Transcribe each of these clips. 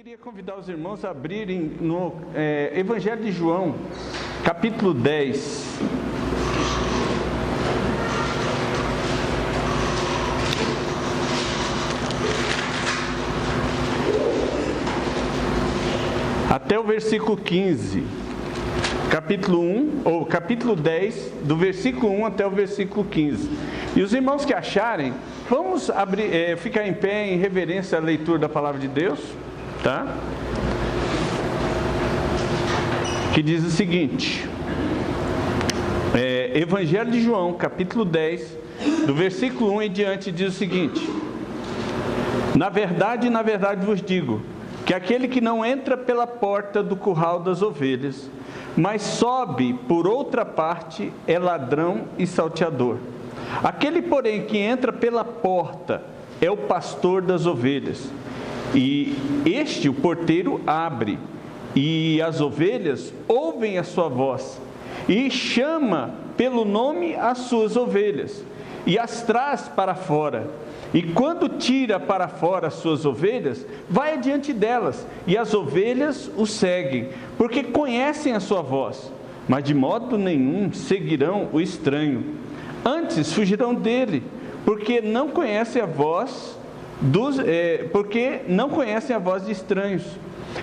queria convidar os irmãos a abrirem no Evangelho de João, capítulo 10. Até o versículo 15. Capítulo 1, ou capítulo 10, do versículo 1 até o versículo 15. E os irmãos que acharem, vamos ficar em pé em reverência à leitura da palavra de Deus, tá? Que diz o seguinte, Evangelho de João, capítulo 10, do versículo 1 em diante, diz o seguinte: na verdade vos digo, que aquele que não entra pela porta do curral das ovelhas, mas sobe por outra parte, é ladrão e salteador. Aquele, porém, que entra pela porta, é o pastor das ovelhas. E este, o porteiro, abre, e as ovelhas ouvem a sua voz, e chama pelo nome as suas ovelhas, e as traz para fora. E quando tira para fora as suas ovelhas, vai adiante delas, e as ovelhas o seguem, porque conhecem a sua voz, mas de modo nenhum seguirão o estranho. Antes fugirão dele, porque não conhecem a voz de estranhos.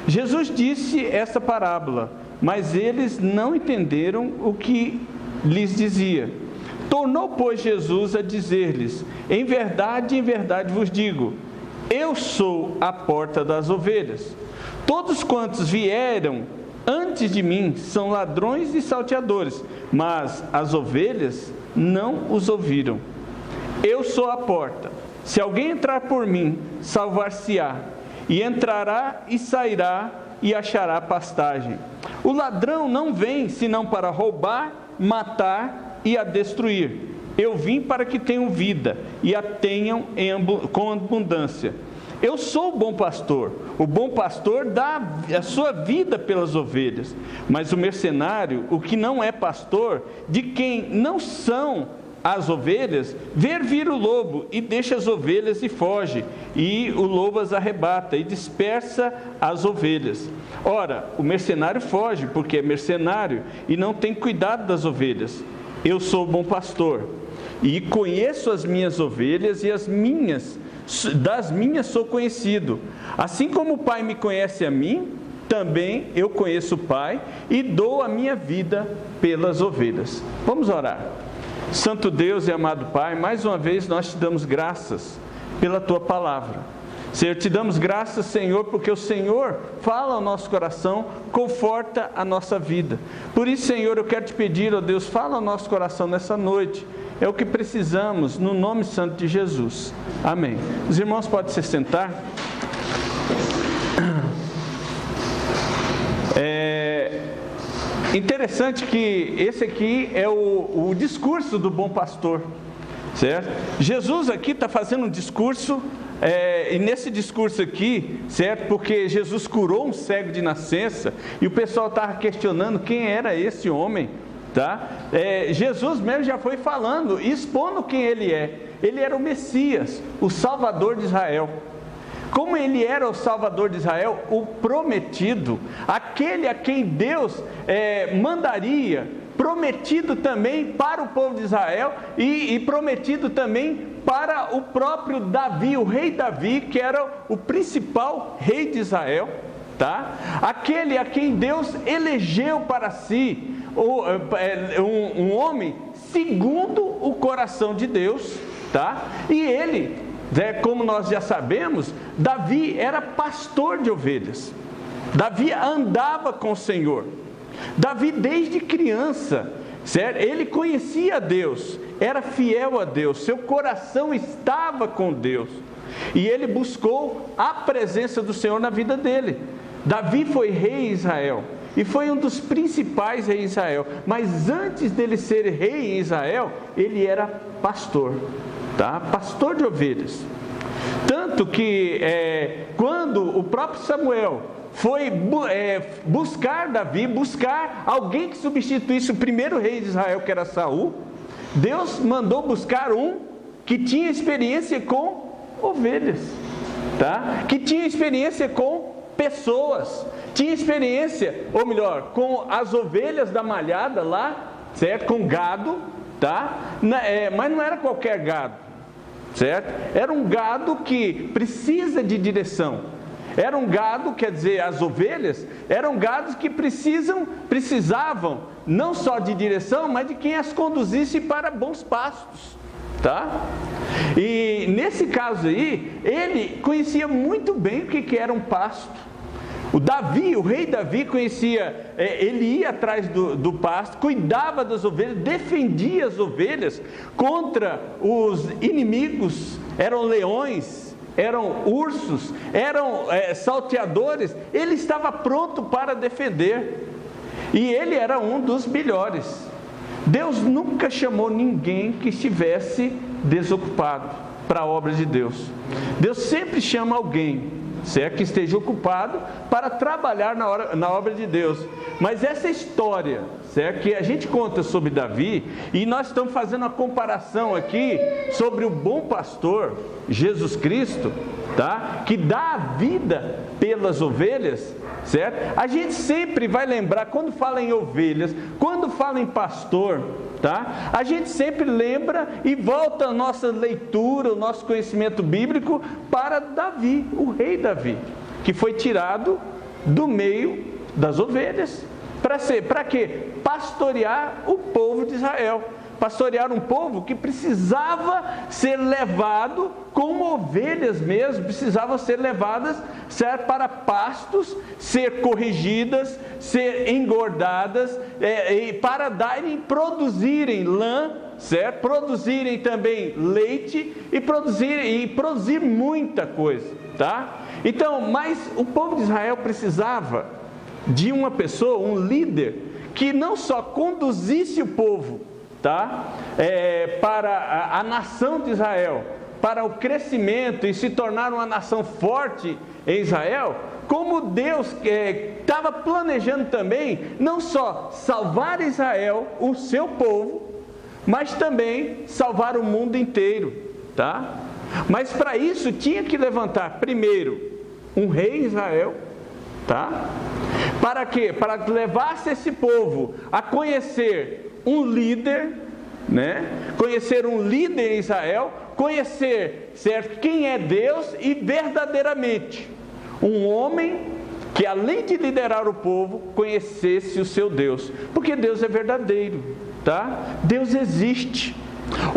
Jesus disse essa parábola, mas eles não entenderam o que lhes dizia. Tornou, pois, Jesus a dizer-lhes: em verdade vos digo, eu sou a porta das ovelhas. Todos quantos vieram antes de mim são ladrões e salteadores, mas as ovelhas não os ouviram. Eu sou a porta. Se alguém entrar por mim, salvar-se-á, e entrará e sairá e achará pastagem. O ladrão não vem senão para roubar, matar e a destruir. Eu vim para que tenham vida e a tenham com abundância. Eu sou o bom pastor. O bom pastor dá a sua vida pelas ovelhas. Mas o mercenário, o que não é pastor, de quem não são as ovelhas, vê vir o lobo e deixa as ovelhas e foge. E o lobo as arrebata e dispersa as ovelhas. Ora, o mercenário foge porque é mercenário e não tem cuidado das ovelhas. Eu sou o bom pastor e conheço as minhas ovelhas, e das minhas sou conhecido. Assim como o Pai me conhece a mim, também eu conheço o Pai e dou a minha vida pelas ovelhas. Vamos orar. Santo Deus e amado Pai, mais uma vez nós te damos graças pela tua palavra. Senhor, te damos graças, Senhor, porque o Senhor fala ao nosso coração, conforta a nossa vida. Por isso, Senhor, eu quero te pedir, ó Deus, fala ao nosso coração nessa noite. É o que precisamos, no nome santo de Jesus. Amém. Os irmãos podem se sentar. Interessante que esse aqui é o discurso do bom pastor, certo? Jesus aqui está fazendo um discurso. E nesse discurso aqui, certo? Porque Jesus curou um cego de nascença e o pessoal estava questionando quem era esse homem, tá? Jesus mesmo já foi falando, expondo quem ele é. Ele era o Messias, o Salvador de Israel. Como ele era o Salvador de Israel, o prometido, aquele a quem Deus mandaria, prometido também para o povo de Israel e prometido também para o próprio Davi, o rei Davi, que era o principal rei de Israel, tá? Aquele a quem Deus elegeu para si, um homem segundo o coração de Deus, tá? E ele, como nós já sabemos, Davi era pastor de ovelhas. Davi andava com o Senhor. Davi desde criança, certo? Ele conhecia Deus, era fiel a Deus, seu coração estava com Deus, e ele buscou a presença do Senhor na vida dele. Davi foi rei em Israel, e foi um dos principais reis em Israel, mas antes dele ser rei em Israel, ele era pastor, tá? Pastor de ovelhas. Tanto que quando o próprio Samuel foi buscar Davi, buscar alguém que substituísse o primeiro rei de Israel, que era Saul, Deus mandou buscar um que tinha experiência com ovelhas, tá? Que tinha experiência com pessoas, tinha experiência, ou melhor, com as ovelhas da malhada lá, certo? Com gado, tá? Mas não era qualquer gado, certo? Era um gado que precisa de direção. Era um gado, quer dizer, as ovelhas, eram gados que precisavam não só de direção, mas de quem as conduzisse para bons pastos, tá? E nesse caso aí, ele conhecia muito bem o que era um pasto. O rei Davi conhecia, ele ia atrás do pasto, cuidava das ovelhas, defendia as ovelhas contra os inimigos, eram leões, eram ursos, eram salteadores. Ele estava pronto para defender, e ele era um dos melhores. Deus nunca chamou ninguém que estivesse desocupado para a obra de Deus. Deus sempre chama alguém, certo, que esteja ocupado para trabalhar na obra de Deus. Mas essa história, certo, que a gente conta sobre Davi, e nós estamos fazendo uma comparação aqui sobre o bom pastor, Jesus Cristo, tá? Que dá a vida pelas ovelhas, certo? A gente sempre vai lembrar, quando fala em ovelhas, quando fala em pastor, tá? A gente sempre lembra e volta a nossa leitura, o nosso conhecimento bíblico para Davi, o rei Davi, que foi tirado do meio das ovelhas, para quê? Pastorear o povo de Israel. Pastorear um povo que precisava ser levado, como ovelhas mesmo, precisavam ser levadas, certo, para pastos, ser corrigidas, ser engordadas, e para produzirem lã, certo? Produzirem também leite e produzir muita coisa, tá? Então, mas o povo de Israel precisava de uma pessoa, um líder, que não só conduzisse o povo, tá? Para a nação de Israel, para o crescimento e se tornar uma nação forte em Israel, como Deus estava planejando também, não só salvar Israel, o seu povo, mas também salvar o mundo inteiro, tá? Mas para isso tinha que levantar primeiro um rei em Israel, tá? Para quê? Para que levasse esse povo a conhecer um líder, né? Conhecer um líder em Israel, conhecer, certo, quem é Deus e verdadeiramente um homem que, além de liderar o povo, conhecesse o seu Deus, porque Deus é verdadeiro, tá? Deus existe.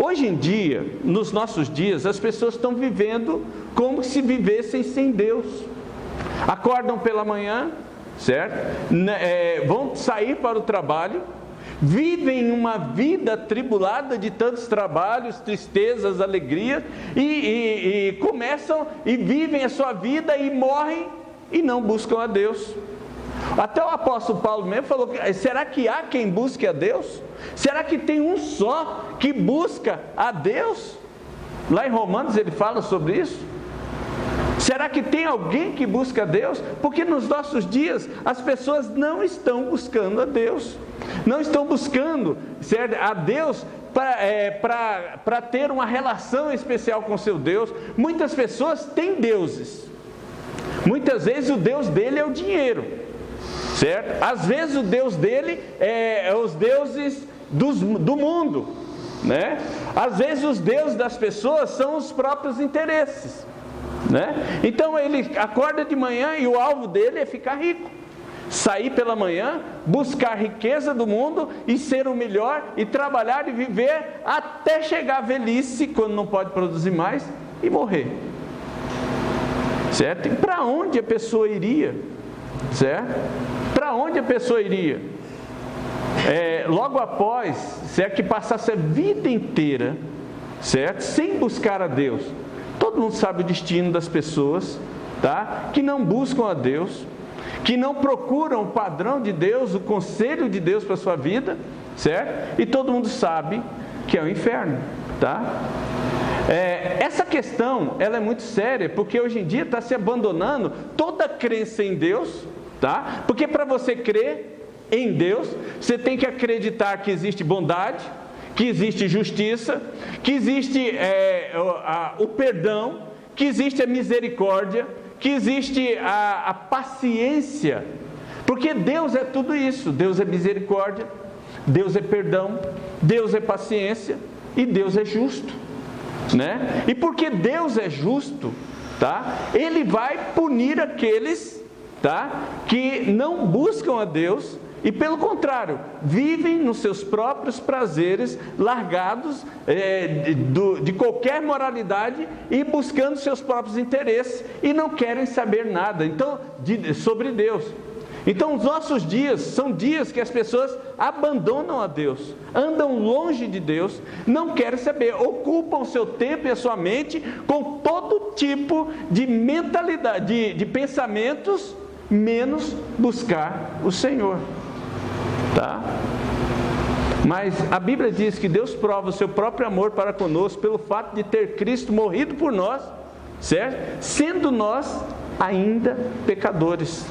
Hoje em dia, nos nossos dias, as pessoas estão vivendo como se vivessem sem Deus. Acordam pela manhã, certo? Vão sair para o trabalho, vivem uma vida atribulada de tantos trabalhos, tristezas, alegrias, e começam e vivem a sua vida e morrem e não buscam a Deus. Até o apóstolo Paulo mesmo falou: será que há quem busque a Deus? Será que tem um só que busca a Deus? Lá em Romanos ele fala sobre isso. Será que tem alguém que busca a Deus? Porque nos nossos dias as pessoas não estão buscando a Deus, não estão buscando, certo, a Deus para ter uma relação especial com seu Deus. Muitas pessoas têm deuses, muitas vezes o Deus dele é o dinheiro, certo? Às vezes o Deus dele é os deuses do mundo, né? Às vezes os deuses das pessoas são os próprios interesses, né? Então ele acorda de manhã e o alvo dele é ficar rico, sair pela manhã, buscar a riqueza do mundo e ser o melhor, e trabalhar e viver até chegar à velhice, quando não pode produzir mais, e morrer, certo? E para onde a pessoa iria, certo? Para onde a pessoa iria? Logo após, certo, que passasse a vida inteira, certo, sem buscar a Deus. Todo mundo sabe o destino das pessoas, tá? Que não buscam a Deus, que não procuram o padrão de Deus, o conselho de Deus para a sua vida, certo? E todo mundo sabe que é o inferno, tá? Essa questão, ela é muito séria, porque hoje em dia está se abandonando toda crença em Deus, tá? Porque para você crer em Deus, você tem que acreditar que existe bondade, que existe justiça, que existe o perdão, que existe a misericórdia, que existe a paciência, porque Deus é tudo isso. Deus é misericórdia, Deus é perdão, Deus é paciência e Deus é justo, né? E porque Deus é justo, tá? Ele vai punir aqueles, tá, que não buscam a Deus e, pelo contrário, vivem nos seus próprios prazeres, largados de qualquer moralidade e buscando seus próprios interesses e não querem saber nada sobre Deus. Então, os nossos dias são dias que as pessoas abandonam a Deus, andam longe de Deus, não querem saber, ocupam o seu tempo e a sua mente com todo tipo de mentalidade, de pensamentos, menos buscar o Senhor, tá? Mas a Bíblia diz que Deus prova o seu próprio amor para conosco pelo fato de ter Cristo morrido por nós, certo? Sendo nós ainda pecadores.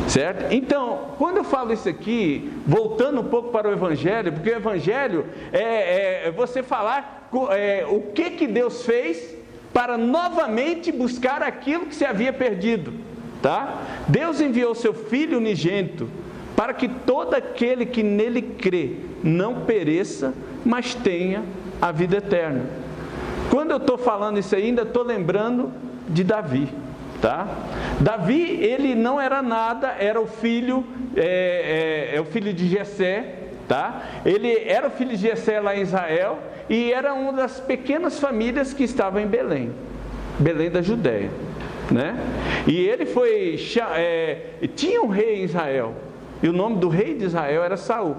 Certo? Então, quando eu falo isso aqui, voltando um pouco para o Evangelho, porque o Evangelho é você falar o que Deus fez para novamente buscar aquilo que se havia perdido, tá? Deus enviou seu Filho unigênito para que todo aquele que nele crê não pereça, mas tenha a vida eterna. Quando eu estou falando isso aí, ainda estou lembrando de Davi. Tá? Davi, ele não era nada, era o filho, o filho de Jessé, tá? Ele era o filho de Jessé lá em Israel e era uma das pequenas famílias que estavam em Belém da Judéia, né? E ele tinha um rei em Israel e o nome do rei de Israel era Saul,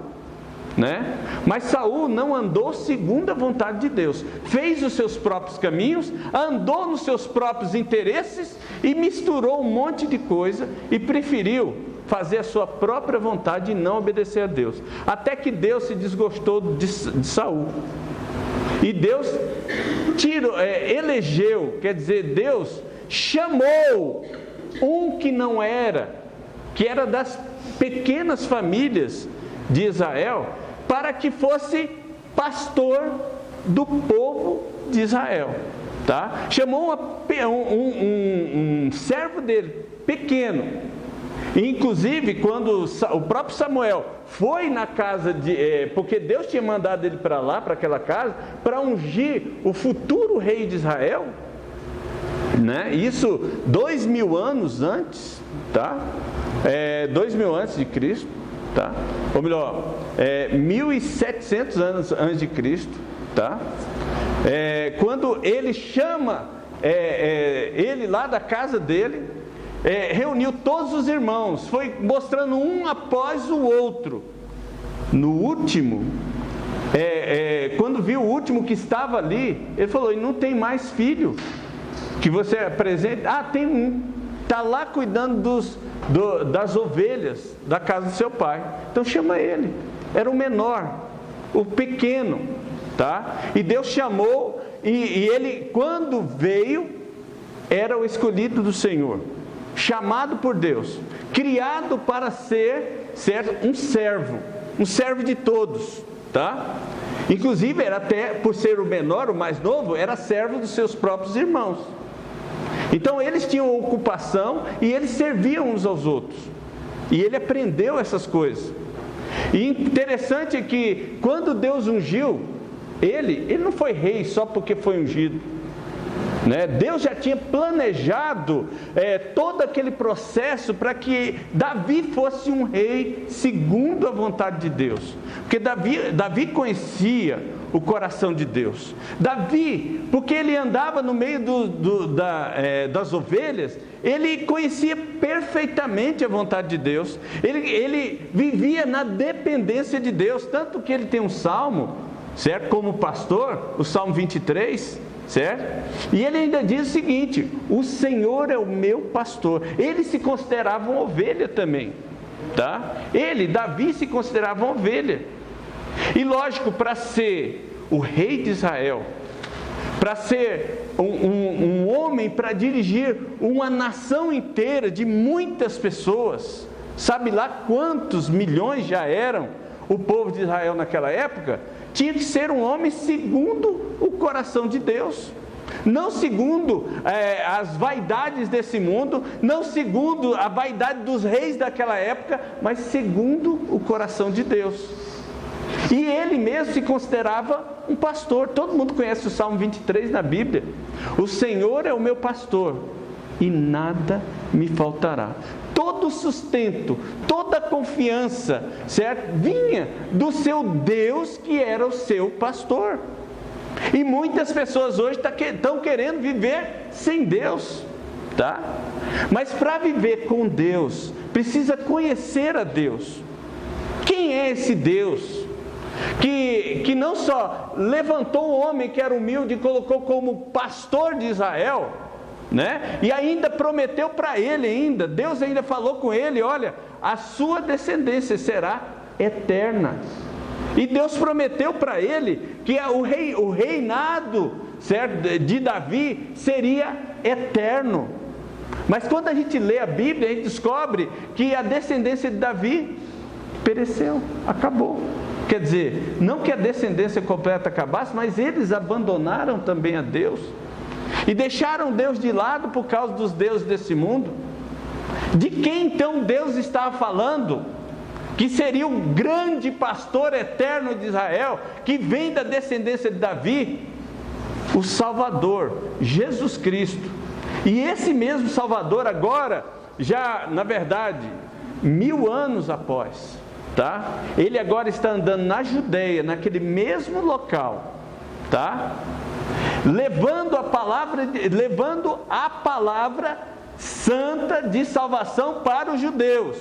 né? Mas Saul não andou segundo a vontade de Deus, fez os seus próprios caminhos, andou nos seus próprios interesses e misturou um monte de coisa e preferiu fazer a sua própria vontade e não obedecer a Deus, até que Deus se desgostou de Saul e Deus elegeu, quer dizer, Deus chamou um que não era, que era das pequenas famílias de Israel, para que fosse pastor do povo de Israel, tá? Chamou um servo dele, pequeno, e inclusive quando o próprio Samuel foi na casa porque Deus tinha mandado ele para lá, para aquela casa, para ungir o futuro rei de Israel, né? Isso 2000 anos antes, tá? 2000 antes de Cristo, tá? Ou melhor, 1700 anos antes de Cristo, tá? Quando ele chama ele lá da casa dele, reuniu todos os irmãos, foi mostrando um após o outro. No último, quando viu o último que estava ali, ele falou: e não tem mais filho que você apresente? Ah, tem um, está lá cuidando das ovelhas da casa do seu pai, então chama ele. Era o menor, o pequeno, tá? E Deus chamou, e ele, quando veio, era o escolhido do Senhor, chamado por Deus, criado para ser, certo, um servo de todos, tá? Inclusive, era até, por ser o menor, o mais novo, era servo dos seus próprios irmãos. Então eles tinham ocupação e eles serviam uns aos outros, e ele aprendeu essas coisas. E interessante é que quando Deus ungiu ele não foi rei só porque foi ungido, né? Deus já tinha planejado todo aquele processo para que Davi fosse um rei segundo a vontade de Deus, porque Davi conhecia o coração de Deus. Davi, porque ele andava no meio das ovelhas, ele conhecia perfeitamente a vontade de Deus, ele vivia na dependência de Deus, tanto que ele tem um salmo, certo? Como pastor, o Salmo 23, certo? E ele ainda diz o seguinte: o Senhor é o meu pastor. Ele se considerava uma ovelha também, tá? Davi se considerava uma ovelha. E lógico, para ser o rei de Israel, para ser um homem, para dirigir uma nação inteira de muitas pessoas, sabe lá quantos milhões já eram o povo de Israel naquela época? Tinha que ser um homem segundo o coração de Deus. não segundo as vaidades desse mundo, não segundo a vaidade dos reis daquela época, mas segundo o coração de Deus. E ele mesmo se considerava um pastor. Todo mundo conhece o Salmo 23 na Bíblia. O Senhor é o meu pastor e nada me faltará. Todo o sustento, toda a confiança, certo? Vinha do seu Deus, que era o seu pastor. E muitas pessoas hoje estão querendo viver sem Deus, tá? Mas para viver com Deus, precisa conhecer a Deus. Quem é esse Deus? Que não só levantou um homem que era humilde e colocou como pastor de Israel, né? E ainda prometeu para ele Deus ainda falou com ele, olha, a sua descendência será eterna. E Deus prometeu para ele que o reinado, certo, de Davi seria eterno. Mas quando a gente lê a Bíblia, a gente descobre que a descendência de Davi pereceu, acabou. Quer dizer, não que a descendência completa acabasse, mas eles abandonaram também a Deus e deixaram Deus de lado por causa dos deuses desse mundo. De quem então Deus estava falando? Que seria o grande pastor eterno de Israel, que vem da descendência de Davi, o Salvador, Jesus Cristo. E esse mesmo Salvador agora, já na verdade, 1000 anos após, tá? Ele agora está andando na Judeia, naquele mesmo local, tá? Levando a palavra santa de salvação para os judeus.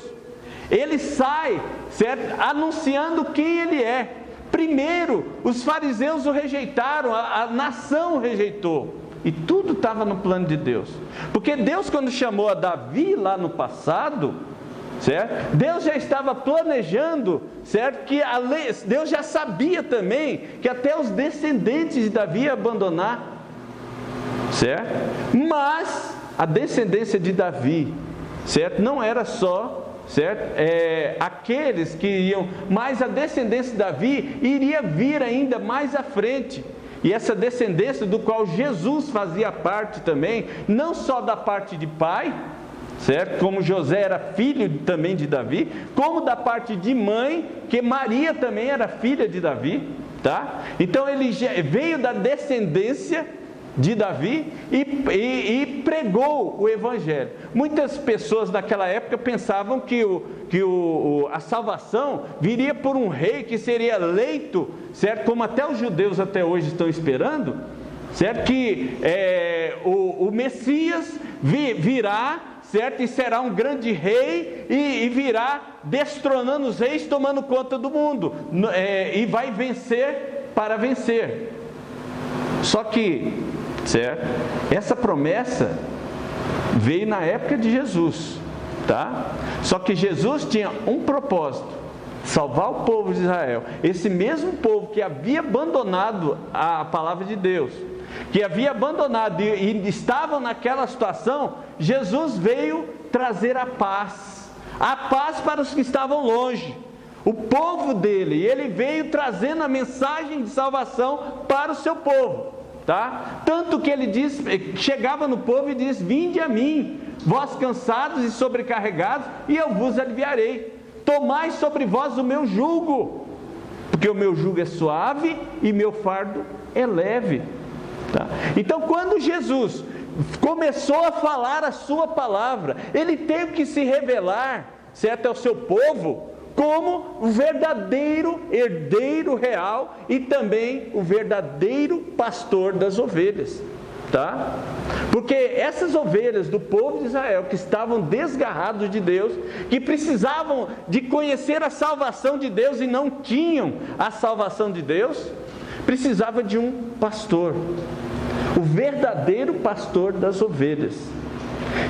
Ele sai, certo? Anunciando quem ele é. Primeiro, os fariseus o rejeitaram, a nação o rejeitou. E tudo estava no plano de Deus. Porque Deus, quando chamou a Davi lá no passado, certo? Deus já estava planejando, certo? Deus já sabia também que até os descendentes de Davi iam abandonar, certo? Mas a descendência de Davi, certo? Não era só, certo? Aqueles que iriam, mas a descendência de Davi iria vir ainda mais à frente. E essa descendência do qual Jesus fazia parte também, não só da parte de pai, certo? Como José era filho também de Davi, como da parte de mãe, que Maria também era filha de Davi, tá? Então ele veio da descendência de Davi e pregou o Evangelho. Muitas pessoas naquela época pensavam que a salvação viria por um rei que seria eleito, certo? Como até os judeus até hoje estão esperando, certo? Que o Messias virá, certo? E será um grande rei e virá destronando os reis, tomando conta do mundo, e vai vencer para vencer. Só que, certo? Essa promessa veio na época de Jesus, tá? Só que Jesus tinha um propósito: salvar o povo de Israel. Esse mesmo povo que havia abandonado a palavra de Deus, que havia abandonado e estavam naquela situação, Jesus veio trazer a paz para os que estavam longe, o povo dele. E ele veio trazendo a mensagem de salvação para o seu povo, tá? Tanto que ele chegava no povo e diz: vinde a mim, vós cansados e sobrecarregados, e eu vos aliviarei. Tomai sobre vós o meu jugo, porque o meu jugo é suave e meu fardo é leve. Tá? Então, quando Jesus começou a falar a sua palavra, ele teve que se revelar, certo, ao seu povo como o verdadeiro herdeiro real e também o verdadeiro pastor das ovelhas, tá? Porque essas ovelhas do povo de Israel que estavam desgarrados de Deus, que precisavam de conhecer a salvação de Deus e não tinham a salvação de Deus, precisava de um pastor, o verdadeiro pastor das ovelhas.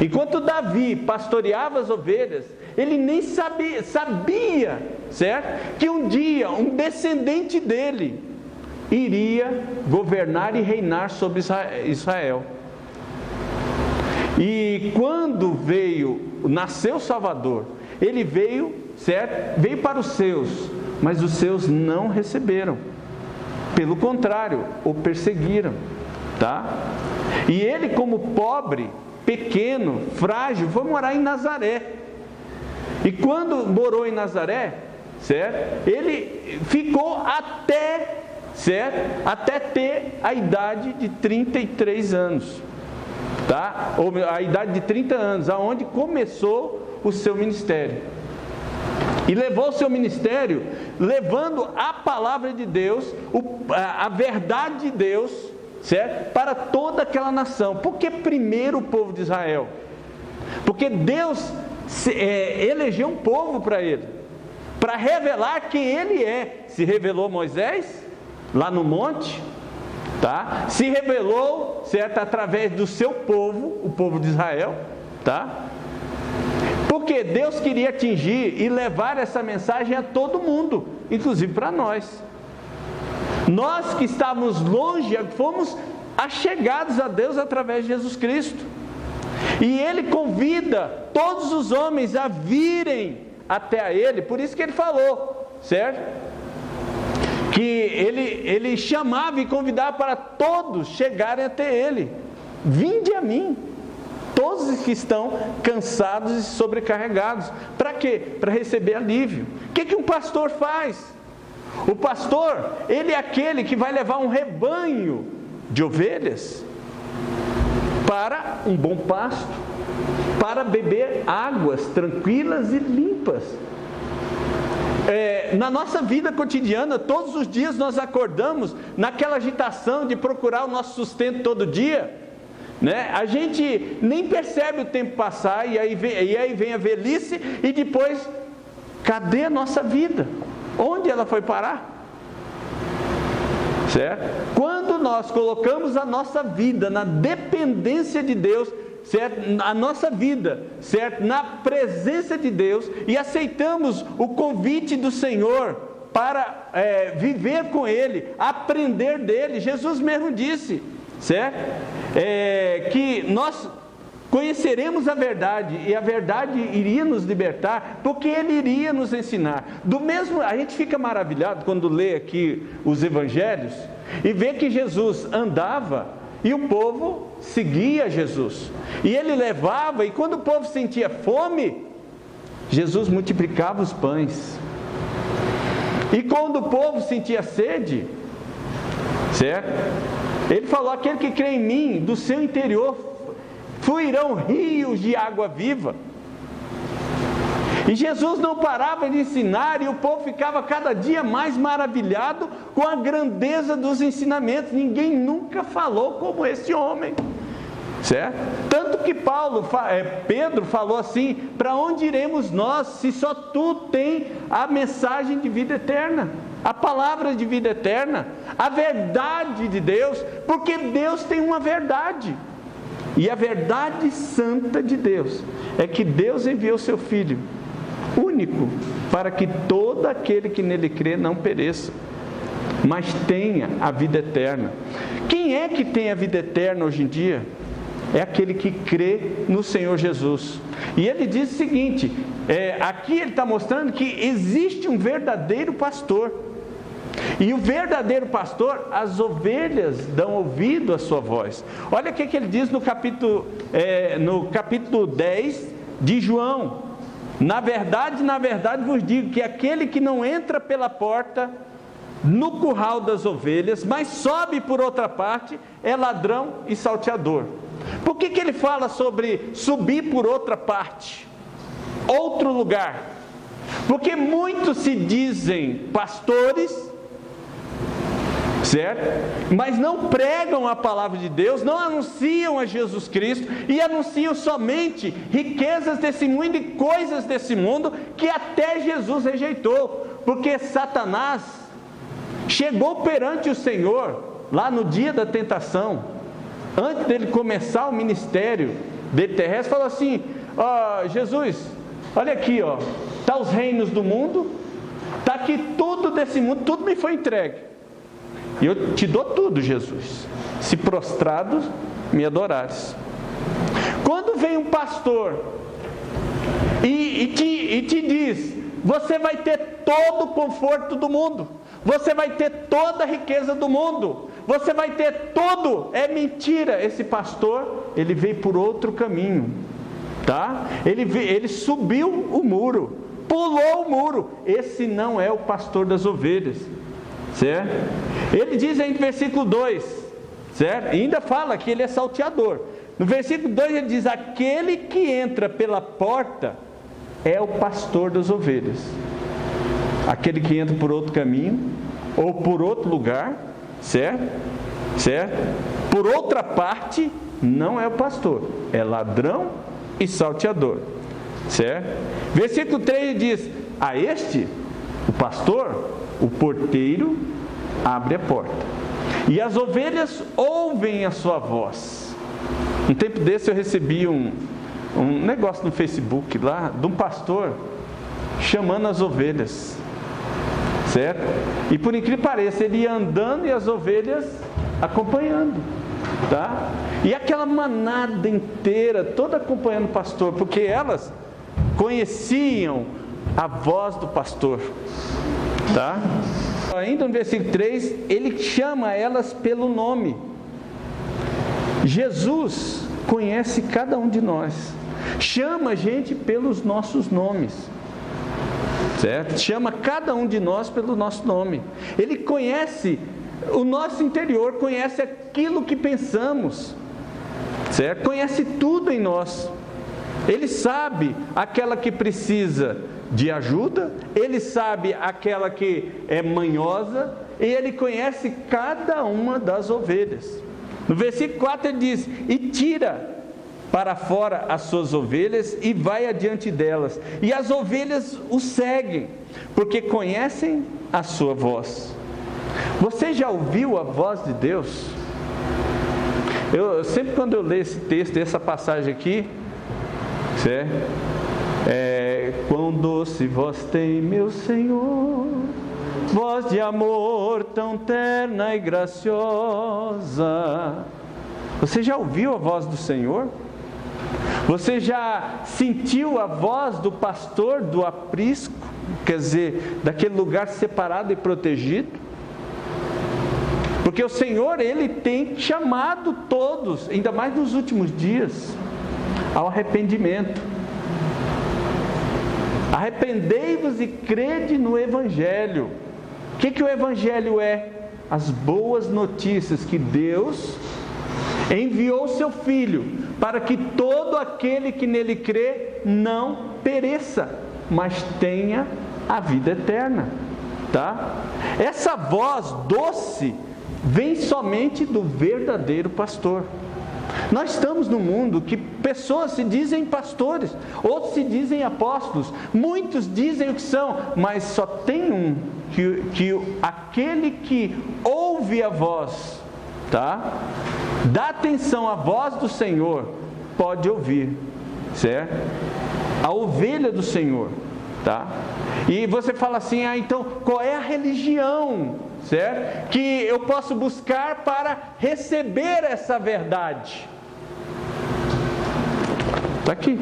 Enquanto Davi pastoreava as ovelhas, ele nem sabia, certo? Que um dia um descendente dele iria governar e reinar sobre Israel. E quando nasceu o Salvador, ele veio, certo? Veio para os seus, mas os seus não receberam. Pelo contrário, o perseguiram, tá? E ele, como pobre, pequeno, frágil, foi morar em Nazaré. E quando morou em Nazaré, certo? Ele ficou até ter a idade de 33 anos, tá? Ou a idade de 30 anos, aonde começou o seu ministério. E levou o seu ministério, levando a palavra de Deus, a verdade de Deus, certo? Para toda aquela nação. Por que primeiro o povo de Israel? Porque Deus elegeu um povo para ele, para revelar quem ele é. Se revelou Moisés, lá no monte, tá? Se revelou, certo? Através do seu povo, o povo de Israel, tá? Porque Deus queria atingir e levar essa mensagem a todo mundo, inclusive para nós. Nós que estávamos longe, fomos achegados a Deus através de Jesus Cristo. E Ele convida todos os homens a virem até a Ele. Por isso que Ele falou, certo? Que Ele chamava e convidava para todos chegarem até Ele. Vinde a mim, todos os que estão cansados e sobrecarregados. Para quê? Para receber alívio. O que um pastor faz? O pastor, ele é aquele que vai levar um rebanho de ovelhas para um bom pasto, para beber águas tranquilas e limpas. Na nossa vida cotidiana, todos os dias nós acordamos naquela agitação de procurar o nosso sustento todo dia, né? A gente nem percebe o tempo passar, e aí vem a velhice, e depois, cadê a nossa vida? Onde ela foi parar? Certo? Quando nós colocamos a nossa vida na dependência de Deus, certo? A nossa vida, certo? Na presença de Deus, e aceitamos o convite do Senhor para viver com Ele, aprender dEle. Jesus mesmo disse, certo? Que nós conheceremos a verdade, e a verdade iria nos libertar, porque Ele iria nos ensinar. Do mesmo, a gente fica maravilhado quando lê aqui os evangelhos e vê que Jesus andava e o povo seguia Jesus, e Ele levava, e quando o povo sentia fome, Jesus multiplicava os pães, e quando o povo sentia sede, certo? Ele falou: aquele que crê em mim, do seu interior fluirão rios de água viva. E Jesus não parava de ensinar, e o povo ficava cada dia mais maravilhado com a grandeza dos ensinamentos. Ninguém nunca falou como esse homem, certo? Tanto que Pedro falou assim: para onde iremos nós, se só tu tem a mensagem de vida eterna, a palavra de vida eterna, a verdade de Deus? Porque Deus tem uma verdade, e a verdade santa de Deus é que Deus enviou seu Filho único, para que todo aquele que nele crê não pereça, mas tenha a vida eterna. Quem é que tem a vida eterna hoje em dia? É aquele que crê no Senhor Jesus. E ele diz o seguinte, aqui ele está mostrando que existe um verdadeiro pastor, e o verdadeiro pastor, as ovelhas dão ouvido à sua voz. Olha o que ele diz no capítulo 10 de João: na verdade vos digo que aquele que não entra pela porta no curral das ovelhas, mas sobe por outra parte, é ladrão e salteador. Por que ele fala sobre subir por outra parte, outro lugar? Porque muitos se dizem pastores, certo? Mas não pregam a palavra de Deus, não anunciam a Jesus Cristo, e anunciam somente riquezas desse mundo e coisas desse mundo, que até Jesus rejeitou. Porque Satanás chegou perante o Senhor lá no dia da tentação, antes dele começar o ministério dele terrestre, falou assim: Jesus, olha aqui, está os reinos do mundo, está aqui tudo desse mundo, tudo me foi entregue, e eu te dou tudo, Jesus, se prostrados me adorares. Quando vem um pastor e te diz: você vai ter todo o conforto do mundo, você vai ter toda a riqueza do mundo, você vai ter tudo. É mentira. Esse pastor, ele veio por outro caminho, tá? Ele subiu o muro, pulou o muro. Esse não é o pastor das ovelhas, certo? Ele diz aí no versículo 2, certo? E ainda fala que ele é salteador. No versículo 2 ele diz: aquele que entra pela porta é o pastor das ovelhas. Aquele que entra por outro caminho ou por outro lugar, certo? Certo? Por outra parte, não é o pastor, é ladrão e salteador, certo? Versículo 3 diz: a este, o pastor, o porteiro, abre a porta, e as ovelhas ouvem a sua voz. Um tempo desse eu recebi um negócio no Facebook lá, de um pastor chamando as ovelhas, certo? E por incrível que pareça, ele ia andando e as ovelhas acompanhando, tá? E aquela manada inteira, toda acompanhando o pastor, porque elas conheciam a voz do pastor, tá? Ainda no versículo 3, ele chama elas pelo nome. Jesus conhece cada um de nós, chama a gente pelos nossos nomes, certo? Chama cada um de nós pelo nosso nome. Ele conhece o nosso interior, conhece aquilo que pensamos, certo? Conhece tudo em nós. Ele sabe aquela que precisa de ajuda, ele sabe aquela que é manhosa, e ele conhece cada uma das ovelhas. No versículo 4 ele diz: e tira para fora as suas ovelhas e vai adiante delas, e as ovelhas o seguem, porque conhecem a sua voz. Você já ouviu a voz de Deus? Eu sempre, quando eu leio esse texto, essa passagem aqui, certo? Quão doce voz tem, meu Senhor, voz de amor tão terna e graciosa. Você já ouviu a voz do Senhor? Você já sentiu a voz do pastor do aprisco, quer dizer, daquele lugar separado e protegido? Porque o Senhor, Ele tem chamado todos, ainda mais nos últimos dias, ao arrependimento. Arrependei-vos e crede no Evangelho. O que o Evangelho é? As boas notícias que Deus enviou o seu Filho, para que todo aquele que nele crê não pereça, mas tenha a vida eterna, tá? Essa voz doce vem somente do verdadeiro pastor. Nós estamos num mundo que pessoas se dizem pastores, outros se dizem apóstolos, muitos dizem o que são, mas só tem um, que aquele que ouve a voz, tá? Dá atenção à voz do Senhor, pode ouvir, certo? A ovelha do Senhor, tá? E você fala assim: então qual é a religião, certo? Que eu posso buscar para receber essa verdade? Está aqui,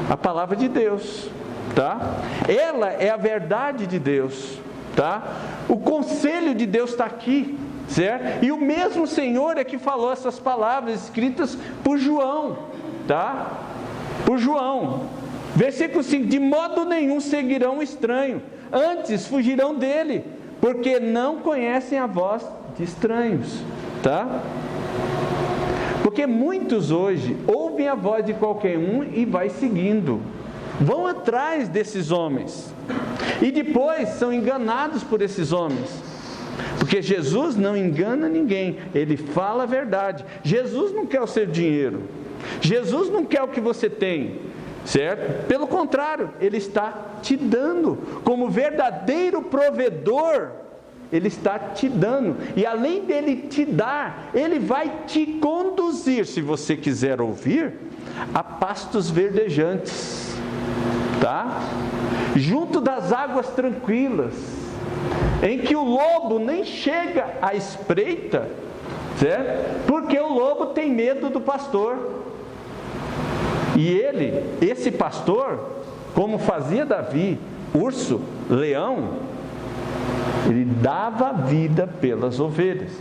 a palavra de Deus, tá? Ela é a verdade de Deus, tá? O conselho de Deus está aqui, certo? E o mesmo Senhor é que falou essas palavras escritas por João, tá? Por João. Versículo 5: de modo nenhum seguirão o estranho, antes fugirão dele, porque não conhecem a voz de estranhos, tá? Porque muitos hoje ouvem a voz de qualquer um e vai seguindo, vão atrás desses homens, e depois são enganados por esses homens, porque Jesus não engana ninguém, Ele fala a verdade. Jesus não quer o seu dinheiro, Jesus não quer o que você tem, certo? Pelo contrário, Ele está te dando, como verdadeiro provedor, Ele está te dando, e além dele te dar, Ele vai te conduzir, se você quiser ouvir, a pastos verdejantes, tá? Junto das águas tranquilas, em que o lobo nem chega à espreita, certo? Porque o lobo tem medo do pastor. E ele, esse pastor, como fazia Davi, urso, leão, Ele dava a vida pelas ovelhas.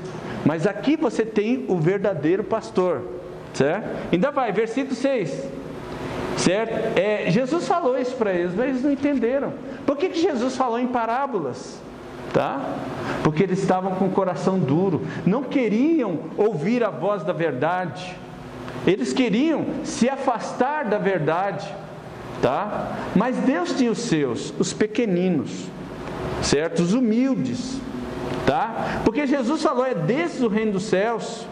Mas aqui você tem o verdadeiro pastor, certo? Ainda vai, versículo 6, certo? Jesus falou isso para eles, mas eles não entenderam. Por que Jesus falou em parábolas? Tá? Porque eles estavam com o coração duro, não queriam ouvir a voz da verdade, eles queriam se afastar da verdade, tá? Mas Deus tinha os seus, os pequeninos, certo? Os humildes, tá? Porque Jesus falou, é desses o reino dos céus,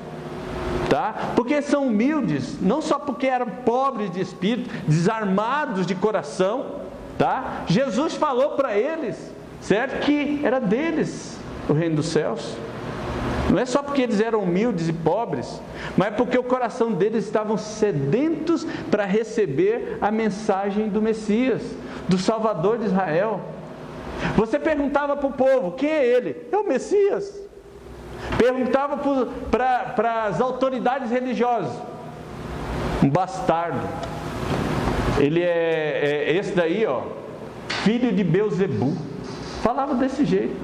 tá? Porque são humildes, não só porque eram pobres de espírito, desarmados de coração, tá? Jesus falou para eles, certo? Que era deles o reino dos céus. Não é só porque eles eram humildes e pobres, mas porque o coração deles estavam sedentos para receber a mensagem do Messias, do Salvador de Israel. Você perguntava para o povo, quem é ele? É o Messias. Perguntava para as autoridades religiosas, um bastardo. Ele é esse daí, ó, filho de Belzebu. Falava desse jeito,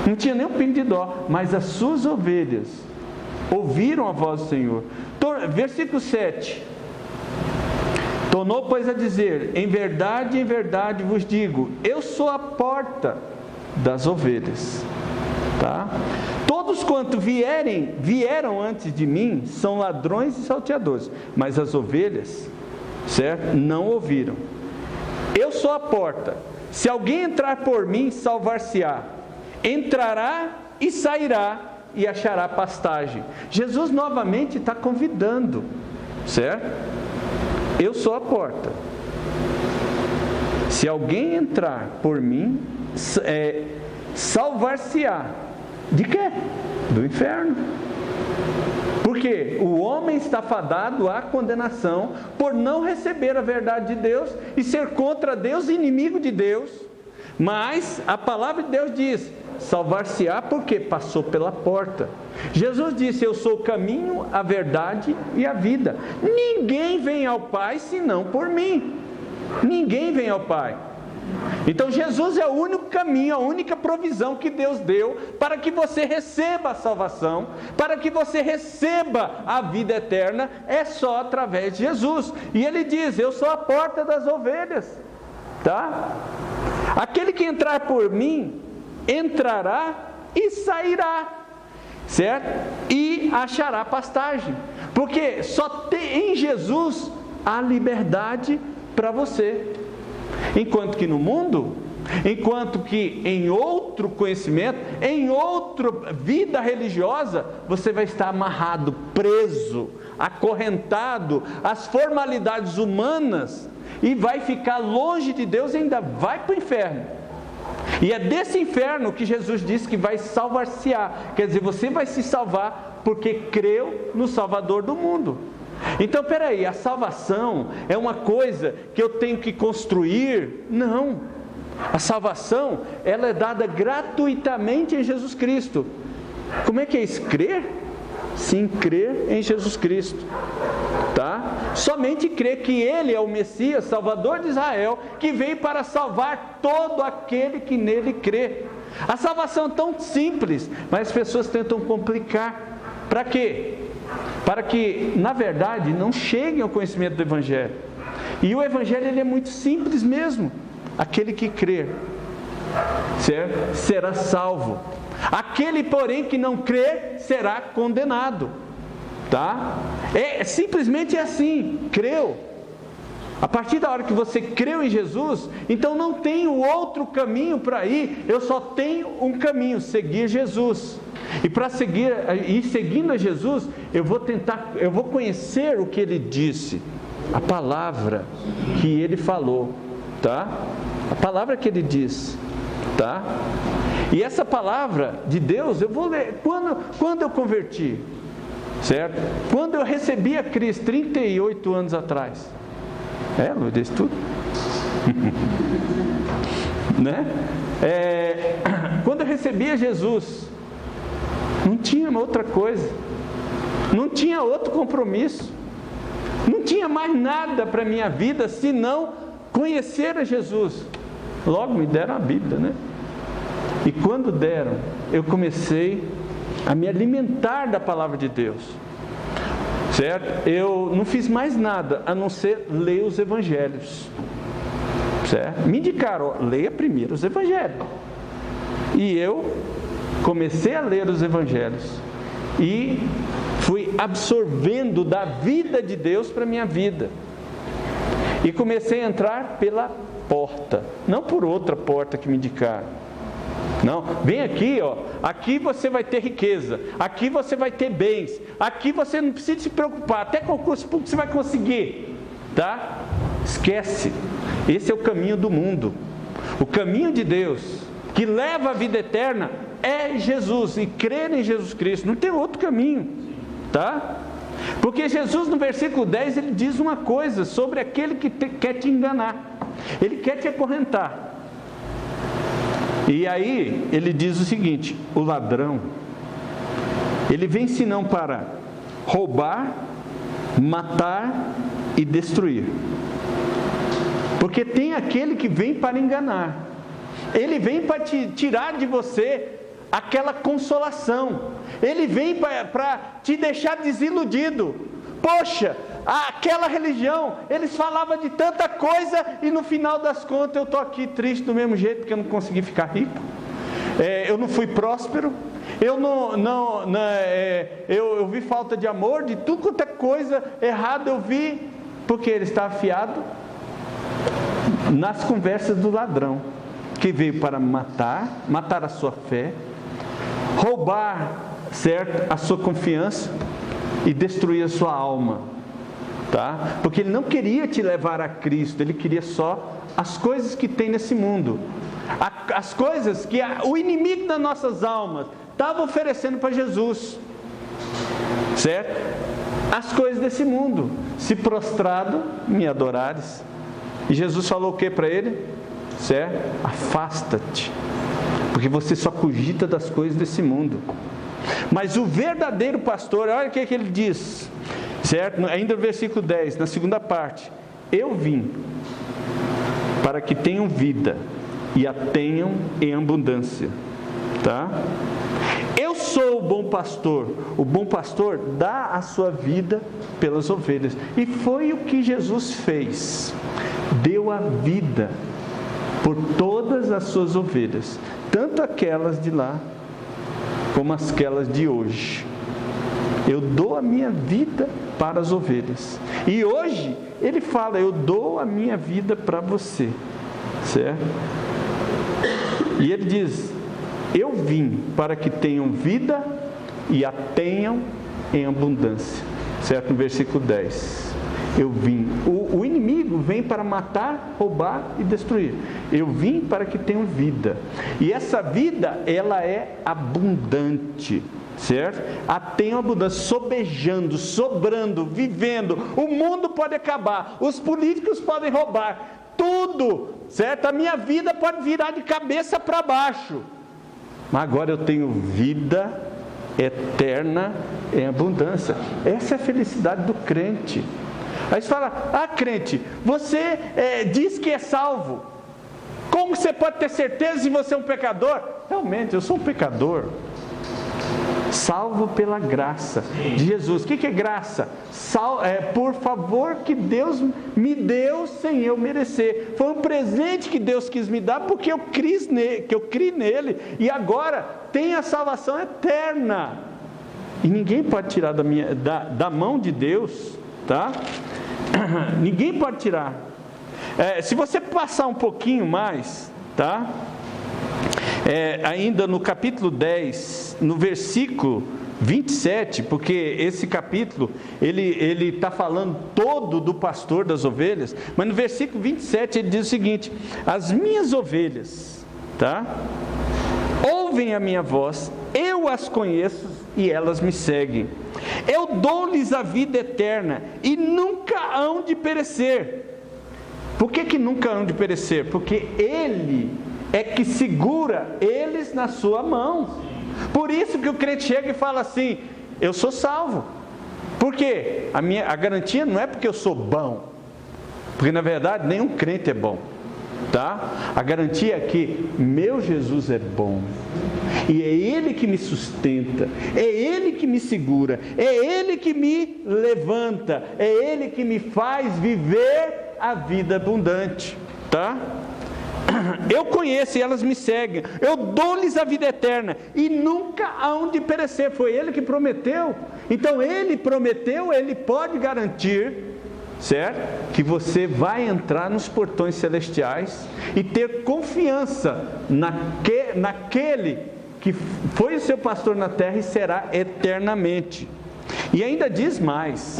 não tinha nem um pingo de dó, mas as suas ovelhas ouviram a voz do Senhor. Versículo 7, tornou, pois, a dizer, em verdade vos digo, eu sou a porta das ovelhas, tá? Todos quanto vieram antes de mim, são ladrões e salteadores, mas as ovelhas, certo? Não ouviram. Eu sou a porta. Se alguém entrar por mim, salvar-se-á. Entrará e sairá e achará pastagem. Jesus novamente está convidando, certo? Eu sou a porta. Se alguém entrar por mim, salvar-se-á. De quê? Do inferno. Porque o homem está fadado à condenação por não receber a verdade de Deus e ser contra Deus e inimigo de Deus. Mas a palavra de Deus diz, salvar-se-á porque passou pela porta. Jesus disse, eu sou o caminho, a verdade e a vida. Ninguém vem ao Pai senão por mim. Ninguém vem ao Pai. Então Jesus é o único caminho, a única provisão que Deus deu para que você receba a salvação, para que você receba a vida eterna, é só através de Jesus. E ele diz, eu sou a porta das ovelhas, tá? Aquele que entrar por mim, entrará e sairá, certo? E achará pastagem, porque só tem em Jesus a liberdade para você. Enquanto que no mundo, enquanto que em outro conhecimento, em outra vida religiosa, você vai estar amarrado, preso, acorrentado às formalidades humanas e vai ficar longe de Deus e ainda vai para o inferno. E é desse inferno que Jesus disse que vai salvar-se-á, quer dizer, você vai se salvar porque creu no Salvador do mundo. Então, peraí, a salvação é uma coisa que eu tenho que construir? Não. A salvação, ela é dada gratuitamente em Jesus Cristo. Como é que é isso? Crer? Sim, crer em Jesus Cristo. Tá? Somente crer que Ele é o Messias, Salvador de Israel, que veio para salvar todo aquele que nele crê. A salvação é tão simples, mas as pessoas tentam complicar. Para quê? Para que, na verdade, não cheguem ao conhecimento do Evangelho. E o Evangelho ele é muito simples mesmo. Aquele que crer, certo? Será salvo. Aquele, porém, que não crer, será condenado. Tá? Simplesmente assim, creu. A partir da hora que você creu em Jesus, então não tem outro caminho para ir, eu só tenho um caminho, seguir Jesus. E para ir seguindo a Jesus, eu vou conhecer o que Ele disse, a palavra que Ele falou, tá? A palavra que Ele disse, tá? E essa palavra de Deus, eu vou ler, quando eu converti, certo? Quando eu recebi a Cristo, 38 anos atrás, eu disse tudo, né? Quando eu recebi a Jesus, não tinha outra coisa, não tinha outro compromisso, não tinha mais nada para a minha vida senão conhecer a Jesus. Logo me deram a Bíblia, né? E quando deram, eu comecei a me alimentar da palavra de Deus, certo? Eu não fiz mais nada a não ser ler os evangelhos, certo? Me indicaram, leia primeiro os evangelhos. E eu comecei a ler os evangelhos e fui absorvendo da vida de Deus para a minha vida. E comecei a entrar pela porta, não por outra porta que me indicaram. Não, vem aqui, ó. Aqui você vai ter riqueza, aqui você vai ter bens, aqui você não precisa se preocupar, até concurso público você vai conseguir, tá? Esquece, esse é o caminho do mundo. O caminho de Deus, que leva à vida eterna, é Jesus, e crer em Jesus Cristo, não tem outro caminho, tá? Porque Jesus no versículo 10, ele diz uma coisa sobre aquele que quer te enganar, ele quer te acorrentar. E aí ele diz o seguinte: o ladrão, ele vem senão para roubar, matar e destruir. Porque tem aquele que vem para enganar, ele vem para te tirar de você aquela consolação, ele vem para te deixar desiludido. Poxa, aquela religião, eles falavam de tanta coisa e no final das contas eu estou aqui triste do mesmo jeito, porque eu não consegui ficar rico, eu não fui próspero, eu vi falta de amor, de tudo quanto é coisa errada eu vi, porque ele está afiado nas conversas do ladrão, que veio para matar a sua fé, roubar, certo, a sua confiança e destruir a sua alma, tá? Porque ele não queria te levar a Cristo, ele queria só as coisas que tem nesse mundo, as coisas que o inimigo das nossas almas estava oferecendo para Jesus, certo? As coisas desse mundo. Se prostrado me adorares. E Jesus falou o que para ele? Certo? Afasta-te, porque você só cogita das coisas desse mundo. Mas o verdadeiro pastor, olha o que ele diz, certo? Ainda no versículo 10, na segunda parte: eu vim para que tenham vida e a tenham em abundância, tá? Eu sou o bom pastor dá a sua vida pelas ovelhas, e foi o que Jesus fez, deu a vida por todas as suas ovelhas, tanto aquelas de lá como aquelas de hoje. Eu dou a minha vida para as ovelhas, e hoje ele fala: eu dou a minha vida para você, certo? E ele diz: eu vim para que tenham vida e a tenham em abundância, certo? No versículo 10, eu vim, o inimigo vem para matar, roubar e destruir. Eu vim para que tenham vida, e essa vida, ela é abundante, certo? A tenham abundância, sobejando, sobrando, vivendo. O mundo pode acabar, os políticos podem roubar, tudo, certo? A minha vida pode virar de cabeça para baixo, mas agora eu tenho vida eterna em abundância. Essa é a felicidade do crente. Aí você fala: ah, crente, você diz que é salvo, como você pode ter certeza se você é um pecador? Realmente, eu sou um pecador, salvo pela graça de Jesus. O que é graça? Por favor que Deus me deu sem eu merecer. Foi um presente que Deus quis me dar, porque eu criei nele, e agora tem a salvação eterna, e ninguém pode tirar da mão de Deus, tá? Ninguém pode tirar. Se você passar um pouquinho mais, tá? Ainda no capítulo 10, no versículo 27, porque esse capítulo, ele está falando todo do pastor das ovelhas, mas no versículo 27 ele diz o seguinte: as minhas ovelhas, tá? Ouvem a minha voz, eu as conheço e elas me seguem. Eu dou-lhes a vida eterna e nunca hão de perecer. Por que nunca hão de perecer? Porque Ele é que segura eles na sua mão. Por isso que o crente chega e fala assim: eu sou salvo. Por quê? A garantia não é porque eu sou bom, porque na verdade nenhum crente é bom. tá? A garantia é que meu Jesus é bom. E é Ele que me sustenta, é Ele que me segura, é Ele que me levanta, é Ele que me faz viver a vida abundante, tá? Eu conheço e elas me seguem, eu dou-lhes a vida eterna e nunca hão de perecer. Foi Ele que prometeu. Então Ele prometeu, Ele pode garantir, certo? Que você vai entrar nos portões celestiais e ter confiança naquele que foi o seu pastor na terra e será eternamente. E ainda diz mais: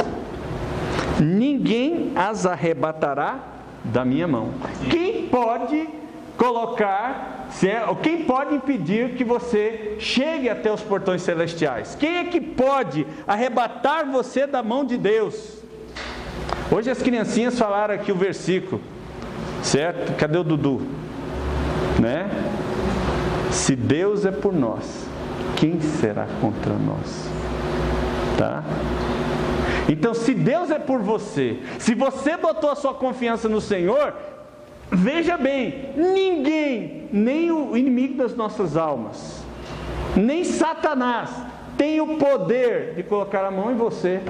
ninguém as arrebatará da minha mão. Quem pode colocar, quem pode impedir que você chegue até os portões celestiais? Quem é que pode arrebatar você da mão de Deus? Hoje as criancinhas falaram aqui o versículo, certo? Cadê o Dudu? Né? Se Deus é por nós, quem será contra nós? Tá? Então, se Deus é por você, se você botou a sua confiança no Senhor, veja bem, ninguém, nem o inimigo das nossas almas, nem Satanás, tem o poder de colocar a mão em você.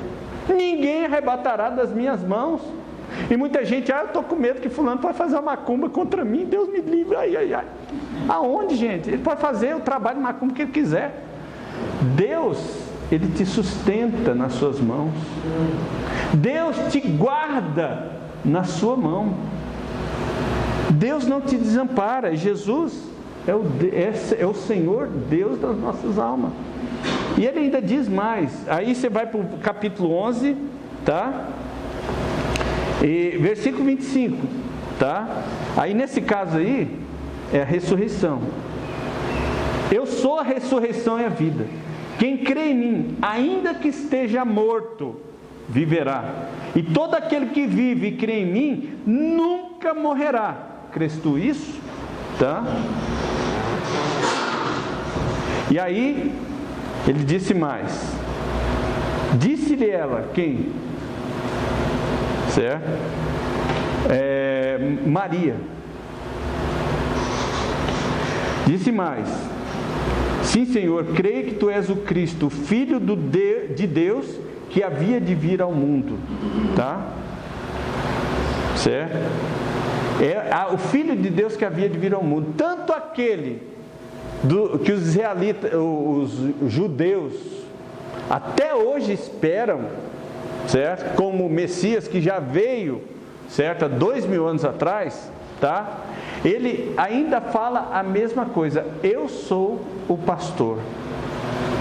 Ninguém arrebatará das minhas mãos. E muita gente, eu estou com medo que fulano vai fazer uma macumba contra mim, Deus me livre, ai. Aonde, gente? Ele pode fazer o trabalho de macumba que ele quiser. Deus, Ele te sustenta nas suas mãos. Deus te guarda na sua mão. Deus não te desampara. Jesus é o Senhor Deus das nossas almas. E Ele ainda diz mais. Aí você vai para o capítulo 11, tá? E versículo 25, tá? Aí nesse caso aí, é a ressurreição. Eu sou a ressurreição e a vida. Quem crê em mim, ainda que esteja morto, viverá. E todo aquele que vive e crê em mim, nunca morrerá. Crês tu isso? Tá? E aí, ele disse mais. Disse-lhe ela, quem? Certo? Maria. Disse mais. Sim, Senhor, creio que Tu és o Cristo, o Filho de Deus, que havia de vir ao mundo. Tá? Certo? O Filho de Deus que havia de vir ao mundo. Tanto aquele que os israelitas, os judeus, até hoje esperam, certo? Como o Messias que já veio, certo? Há 2000 anos atrás, tá? Ele ainda fala a mesma coisa. Eu sou o pastor.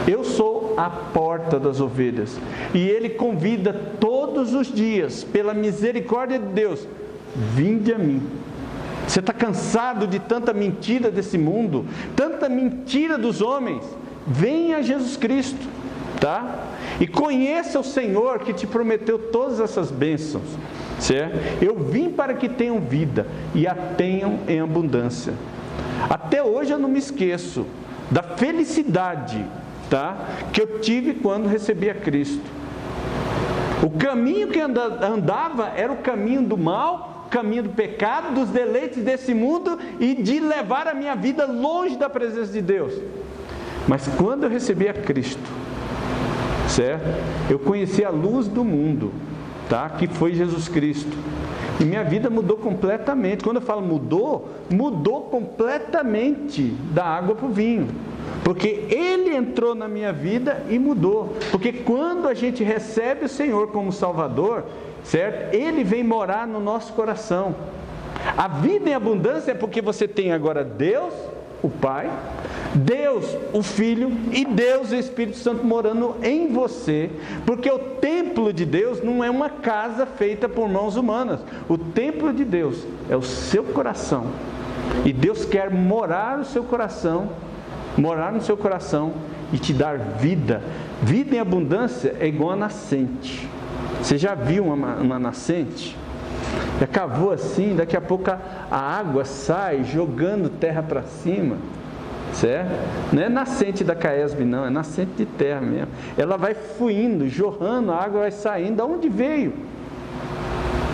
Eu sou a porta das ovelhas. E Ele convida todos os dias, pela misericórdia de Deus, vinde a mim. Você está cansado de tanta mentira desse mundo, tanta mentira dos homens? Venha a Jesus Cristo, tá? E conheça o Senhor que te prometeu todas essas bênçãos, certo? Eu vim para que tenham vida e a tenham em abundância. Até hoje eu não me esqueço da felicidade, tá? Que eu tive quando recebi a Cristo. O caminho que andava era o caminho do mal, caminho do pecado, dos deleites desse mundo e de levar a minha vida longe da presença de Deus. Mas quando eu recebi a Cristo, certo? Eu conheci a luz do mundo, tá? Que foi Jesus Cristo. E minha vida mudou completamente. Quando eu falo mudou completamente da água para o vinho. Porque Ele entrou na minha vida e mudou. Porque quando a gente recebe o Senhor como Salvador, certo? Ele vem morar no nosso coração. A vida em abundância é porque você tem agora Deus, o Pai, Deus, o Filho e Deus, o Espírito Santo morando em você. Porque o templo de Deus não é uma casa feita por mãos humanas. O templo de Deus é o seu coração. E Deus quer morar no seu coração e te dar vida. Vida em abundância é igual a nascente. Você já viu uma nascente? Já cavou assim, daqui a pouco a água sai jogando terra para cima, certo? Não é nascente da Caesb não, é nascente de terra mesmo. Ela vai fluindo, jorrando, a água vai saindo. De onde veio?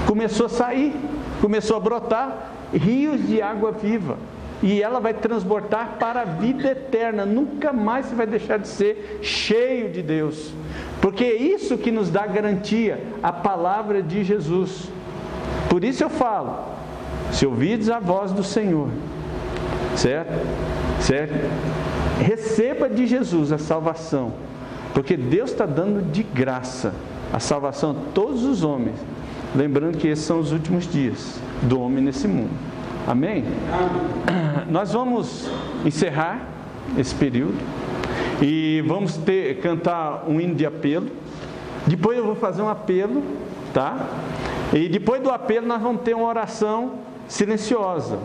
Começou a sair, começou a brotar rios de água viva. E ela vai transbordar para a vida eterna. Nunca mais você vai deixar de ser cheio de Deus. Porque é isso que nos dá garantia, a palavra de Jesus. Por isso eu falo, se ouvides a voz do Senhor, certo? Certo? Receba de Jesus a salvação. Porque Deus está dando de graça a salvação a todos os homens. Lembrando que esses são os últimos dias do homem nesse mundo. Amém? Nós vamos encerrar esse período e vamos cantar um hino de apelo. Depois eu vou fazer um apelo, tá? E depois do apelo nós vamos ter uma oração silenciosa.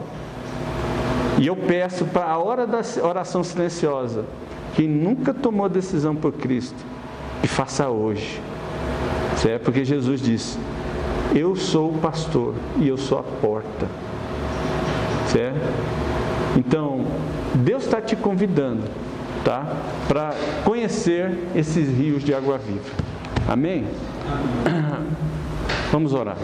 E eu peço para a hora da oração silenciosa, quem nunca tomou decisão por Cristo, que faça hoje. Certo? Porque Jesus disse: eu sou o pastor e eu sou a porta. Certo? Então, Deus está te convidando, tá? Para conhecer esses rios de água viva. Amém? Vamos orar.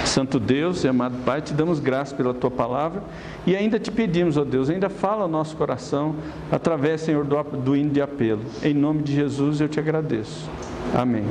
Santo Deus e amado Pai, te damos graças pela Tua palavra e ainda te pedimos, ó Deus, ainda fala ao nosso coração através, Senhor, do hino de apelo. Em nome de Jesus eu te agradeço. Amém.